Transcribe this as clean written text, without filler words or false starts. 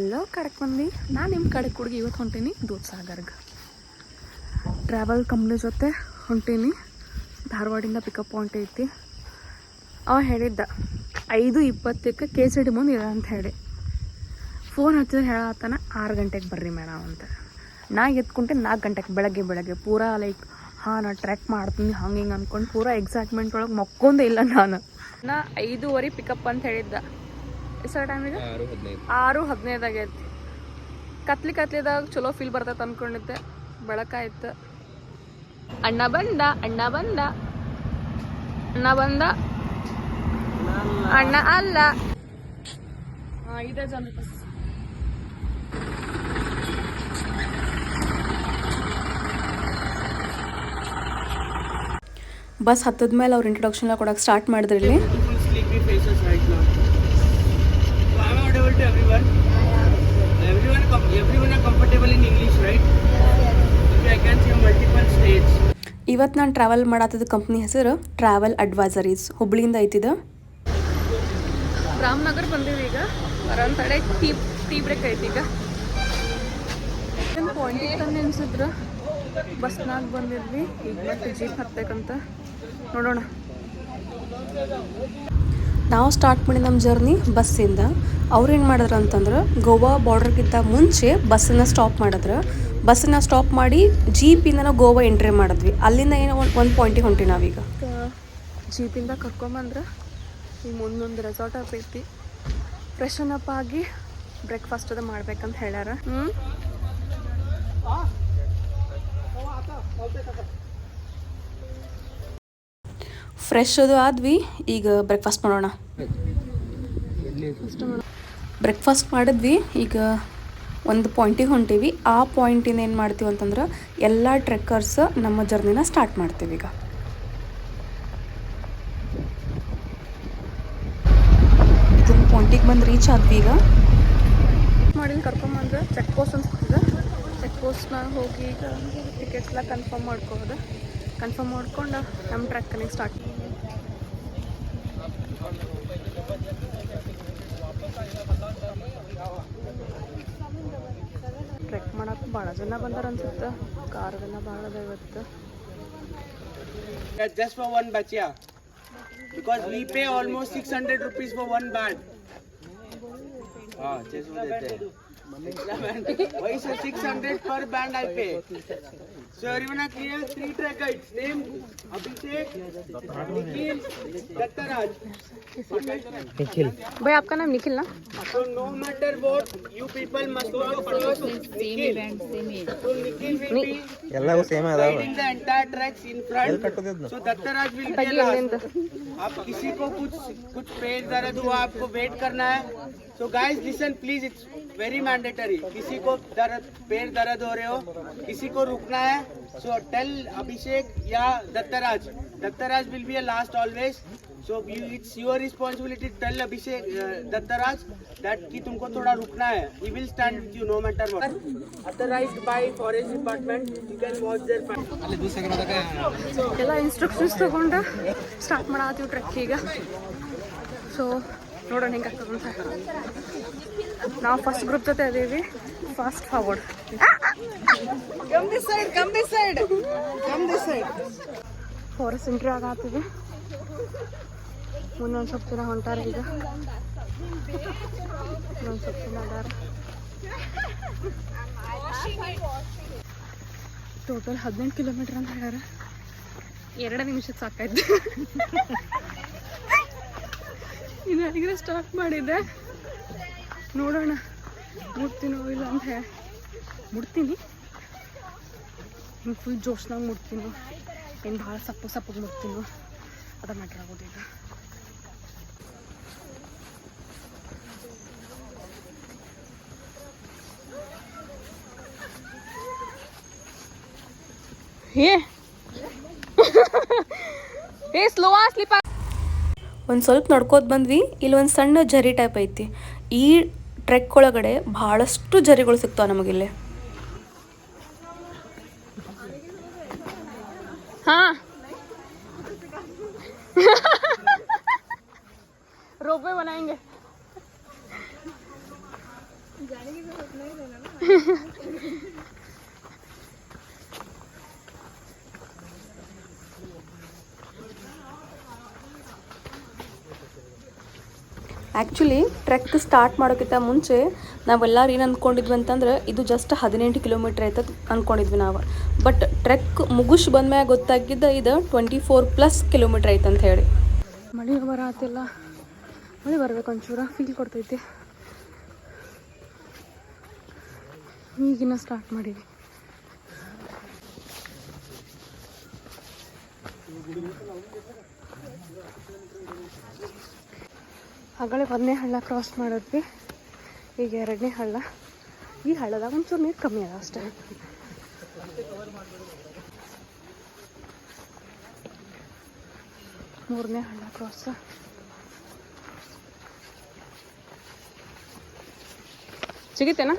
ಎಲ್ಲೋ ಕಡೆಗೆ ಬಂದು ನಾನು ನಿಮ್ಮ ಕಡೆಗೆ ಹುಡುಗಿ ಇವತ್ತು ಹೊಂಟೀನಿ ದೂದ್ಸಾಗರ್ಗೆ ಟ್ರಾವೆಲ್ ಕಂಪ್ನಿ ಜೊತೆ ಹೊಂಟೀನಿ. ಧಾರವಾಡಿಂದ ಪಿಕಪ್ ಪಾಯಿಂಟ್ ಐತಿ. ಅವ ಹೇಳಿದ್ದ 5:20ಕ್ಕೆ KCD ಮುಂದೆ ಇರ ಅಂತ ಹೇಳಿ. ಫೋನ್ ಹಚ್ಚಿದ್ರೆ ಹೇಳತ್ತಾನ 6 ಗಂಟೆಗೆ ಬರ್ರಿ ಮೇಡಮ್ ಅಂತ. ನಾ ಎತ್ಕೊಂಡೆ 4 ಗಂಟೆಗೆ ಬೆಳಗ್ಗೆ ಪೂರಾ ಲೈಕ್ ನಾ ಟ್ರ್ಯಾಕ್ ಮಾಡ್ತೀನಿ ಹಂಗೆ ಹಿಂಗೆ ಅಂದ್ಕೊಂಡು ಪೂರಾ ಎಕ್ಸೈಟ್ಮೆಂಟ್ ಒಳಗೆ ಮಕ್ಕೊಂದೇ ಇಲ್ಲ ನಾನು. 5:15 ಪಿಕಪ್ ಅಂತ ಹೇಳಿದ್ದ. ಎಷ್ಟು ಟೈಮಿಗೆ 6:15 ಆಗೈತಿ. ಕತ್ಲಿದಾಗ ಚಲೋ ಫೀಲ್ ಬರ್ತೈತೆ ಅಂದ್ಕೊಂಡಿದ್ದೆ. ಬೆಳಕಾಯ್ತು. ಅಣ್ಣ ಬಂದ ಅಣ್ಣ ಅಲ್ಲ. ಇದೇ ಜನ ಬಸ್ ಹತ್ತದ ಮೇಲೆ ಅವ್ರು ಇಂಟ್ರೊಡಕ್ಷನ್ ಎಲ್ಲ ಕೊಡಕ್ಕೆ ಸ್ಟಾರ್ಟ್ ಮಾಡಿದ್ರಿ. ಇಲ್ಲಿ ಇವತ್ತು ನಾನು ಟ್ರಾವೆಲ್ ಮಾಡತ್ತಿದ್ದ ಕಂಪ್ನಿ ಹೆಸರು ಟ್ರಾವೆಲ್ ಅಡ್ವೈಸರೀಸ್, ಹುಬ್ಳಿಯಿಂದ ಐತಿದ. ರಾಮನಗರ್ ಬಂದೀವಿ ಈಗ. ಬರೋನ್ ತಡೆ ಟೀ ಬ್ರೇಕ್ ಐತಿ. ಈಗ ಪಾಯಿಂಟಿಗೆ ತಂದು ಅನ್ಸಿದ್ರು ಬಸ್ನಾಗ ಬಂದಿದ್ವಿ. ಈಗ ಮತ್ತೆ ಜೀಪ್ ಹತ್ತಬೇಕಂತ ನೋಡೋಣ. ನಾವು ಸ್ಟಾರ್ಟ್ ಮಾಡಿ ನಮ್ಮ ಜರ್ನಿ ಬಸ್ಸಿಂದ. ಅವ್ರು ಏನು ಮಾಡಿದ್ರು ಅಂತಂದ್ರೆ ಗೋವಾ ಬಾರ್ಡರ್ಗಿಂತ ಮುಂಚೆ ಬಸ್ಸನ್ನು ಸ್ಟಾಪ್ ಮಾಡಿದ್ರು. ಬಸ್ಸನ್ನು ಸ್ಟಾಪ್ ಮಾಡಿ ಜೀಪಿಂದ ನಾವು ಗೋವಾ ಎಂಟ್ರಿ ಮಾಡಿದ್ವಿ. ಅಲ್ಲಿಂದ ಏನೋ ಒಂದು ಪಾಯಿಂಟಿಗೆ ಹೊಂಟಿ ನಾವೀಗ. ಜೀಪಿಂದ ಕರ್ಕೊಂಬಂದ್ರೆ ಈಗ ಮುಂದೊಂದು ರೆಸಾರ್ಟ್ ಐತಿ. ಫ್ರೆಶನ್ ಅಪ್ ಆಗಿ ಬ್ರೇಕ್ಫಾಸ್ಟ್ ಅದು ಮಾಡ್ಬೇಕಂತ ಹೇಳ್ಯಾರ. ಫ್ರೆಶ್ ಅದು ಆದ್ವಿ. ಈಗ ಬ್ರೇಕ್ಫಾಸ್ಟ್ ಮಾಡೋಣ. ಬ್ರೇಕ್ಫಾಸ್ಟ್ ಮಾಡಿದ್ವಿ. ಈಗ ಒಂದು ಪಾಯಿಂಟಿಗೆ ಹೊಂಟೀವಿ. ಆ ಪಾಯಿಂಟಿಂದ ಏನು ಮಾಡ್ತೀವಿ ಅಂತಂದ್ರೆ ಎಲ್ಲ ಟ್ರೆಕ್ಕರ್ಸ್ ನಮ್ಮ ಜರ್ನಿನ ಸ್ಟಾರ್ಟ್ ಮಾಡ್ತೀವಿ. ಈಗ ಇದೊಂದು ಪಾಯಿಂಟಿಗೆ ಬಂದು ರೀಚ್ ಆದ್ವಿ. ಈಗ ಮಾಡಿನ ಕರ್ಕೊಂಬಂದ್ರೆ ಚೆಕ್ ಪೋಸ್ಟ್ ಅನ್ಸ್ತಿದೆ. ಚೆಕ್ ಪೋಸ್ಟ್ನಾಗ ಹೋಗಿ ಈಗ ಟಿಕೆಟ್ಸ್ ಎಲ್ಲ ಕನ್ಫರ್ಮ್ ಮಾಡ್ಕೋದು. ಕನ್ಫರ್ಮ್ ಮಾಡ್ಕೊಂಡು ನಮ್ಮ ಟ್ರೆಕ್ಕನಿಗೆ ಸ್ಟಾರ್ಟ್. ಟ್ರೆಕ್ ಮಾಡಕ್ಕೆ ಭಾಳ ಜನ ಬಂದಾರ ಅನ್ಸುತ್ತೆ. ಕಾರದೆಲ್ಲ ಭಾಳ ಅದ ಇವತ್ತು. Just for one bachya, because we pay almost 600 rupees for one band. Just for that. Why is 600 per band I pay? So everyone are clear. 3 track guides. Name Abhishek, Nikhil, Dattaraj. भाई आपका नाम निखिल ना? So no matter what, you people must not cross Nikhil. So Nikhil will be guiding the entire tracks in front. So Dattaraj will be last. आप किसी को कुछ पेट दर्द हुआ, आपको वेट करना है. So guys listen please, it's very mandatory. किसी को पैर दर्द हो रहे हो, किसी को रुकना है, so tell Abhishek या Dattaraj will be a last always. So it's your responsibility to tell Abhishek, Dattaraj that कि तुमको थोड़ा रुकना है. He will stand with you no matter what. Authorized by Forest Department. You can watch their ಎಲ್ಲ instructions ತಗೊಂಡು start ಮಾಡತ್ತೀವಿ trek ಈಗ. So ನೋಡೋಣ ಹೆಂಗೆ ಆಗ್ತದೆ ಅಂತ. ನಾವು ಫಸ್ಟ್ ಗ್ರೂಪ್ ಜೊತೆ ಇದೀವಿ. Fast forward. Come this side. Forest entry ಆಗತ್ತೀವಿ. ಮುಂದೊಂದು ಸ್ವಲ್ಪ ಜನ ಹೊಂಟಾರ. ಈಗ ಇನ್ನೊಂದು ಸ್ವಲ್ಪ ಜನ ಅದಾರ. ಟೋಟಲ್ 18 ಕಿಲೋಮೀಟರ್ ಅಂತ ಹೇಳ್ಯಾರ. 2 ನಿಮಿಷಕ್ಕೆ ಸಾಕಾಯ್ತು. ಇನ್ನು ಅಲ್ಲಿಗೆ ಸ್ಟಾರ್ಟ್ ಮಾಡಿದ್ದೆ. ನೋಡೋಣ ಮುಟ್ತೀನೋ ಇಲ್ಲ ಅಂತ ಹೇಳಿ. ಮುಡ್ತೀನಿ. ಹಿಂಗೆ ಫುಲ್ ಜೋಶ್ನಾಗ ಮುಡ್ತೀನೋ ಏನು ಭಾಳ ಸಪ್ಪಗೆ ಮುಡ್ತೀನೋ ಅದ ಮ್ಯಾಟ್ರ್ ಆಗೋದು. ಈಗ ಒಂದು ಸ್ವಲ್ಪ ನಡ್ಕೋತ ಬಂದ್ವಿ. ಇಲ್ಲೊಂದು ಸಣ್ಣ ಝರಿ ಟೈಪ್ ಐತಿ. ಈ ಟ್ರೆಕ್ ಒಳಗಡೆ ಭಾಳಷ್ಟು ಝರಿಗಳು ಸಿಗ್ತಾವೆ ನಮಗಿಲ್ಲಿ. रोपवे बनाएंगे. ಆ್ಯಕ್ಚುಲಿ ಟ್ರೆಕ್ ಸ್ಟಾರ್ಟ್ ಮಾಡೋಕ್ಕಿಂತ ಮುಂಚೆ ನಾವೆಲ್ಲರೂ ಏನು ಅಂದ್ಕೊಂಡಿದ್ವಿ ಅಂತಂದ್ರೆ ಇದು ಜಸ್ಟ್ 18 ಕಿಲೋಮೀಟ್ರ್ ಆಯ್ತದ ಅಂದ್ಕೊಂಡಿದ್ವಿ ನಾವು. ಬಟ್ ಟ್ರೆಕ್ ಮುಗಿಸಿ ಬಂದ್ಮ್ಯಾಗ ಗೊತ್ತಾಗಿದ್ದ ಇದು 24+ ಕಿಲೋಮೀಟ್ರ್ ಐತಂತ ಹೇಳಿ. ಮಳೆ ಬರತ್ತಿಲ್ಲ, ಮಳೆ ಬರ್ಬೇಕು ಒಂಚೂರ ಫೀಲ್ ಕೊಡ್ತೈತಿ. ಈಗಿನ ಸ್ಟಾರ್ಟ್ ಮಾಡೀವಿ. ಆಗಲೇ 1ನೇ ಹಳ್ಳ ಕ್ರಾಸ್ ಮಾಡಿದ್ವಿ, ಈಗ 2ನೇ ಹಳ್ಳ. ಈ ಹಳ್ಳದಾಗ ಒಂಚೂರು ನೀರು ಕಮ್ಮಿ ಅದ ಅಷ್ಟೇ. ಮೂರನೇ ಹಳ್ಳ ಕ್ರಾಸ್. ಸಿಗಿತೇನಾ?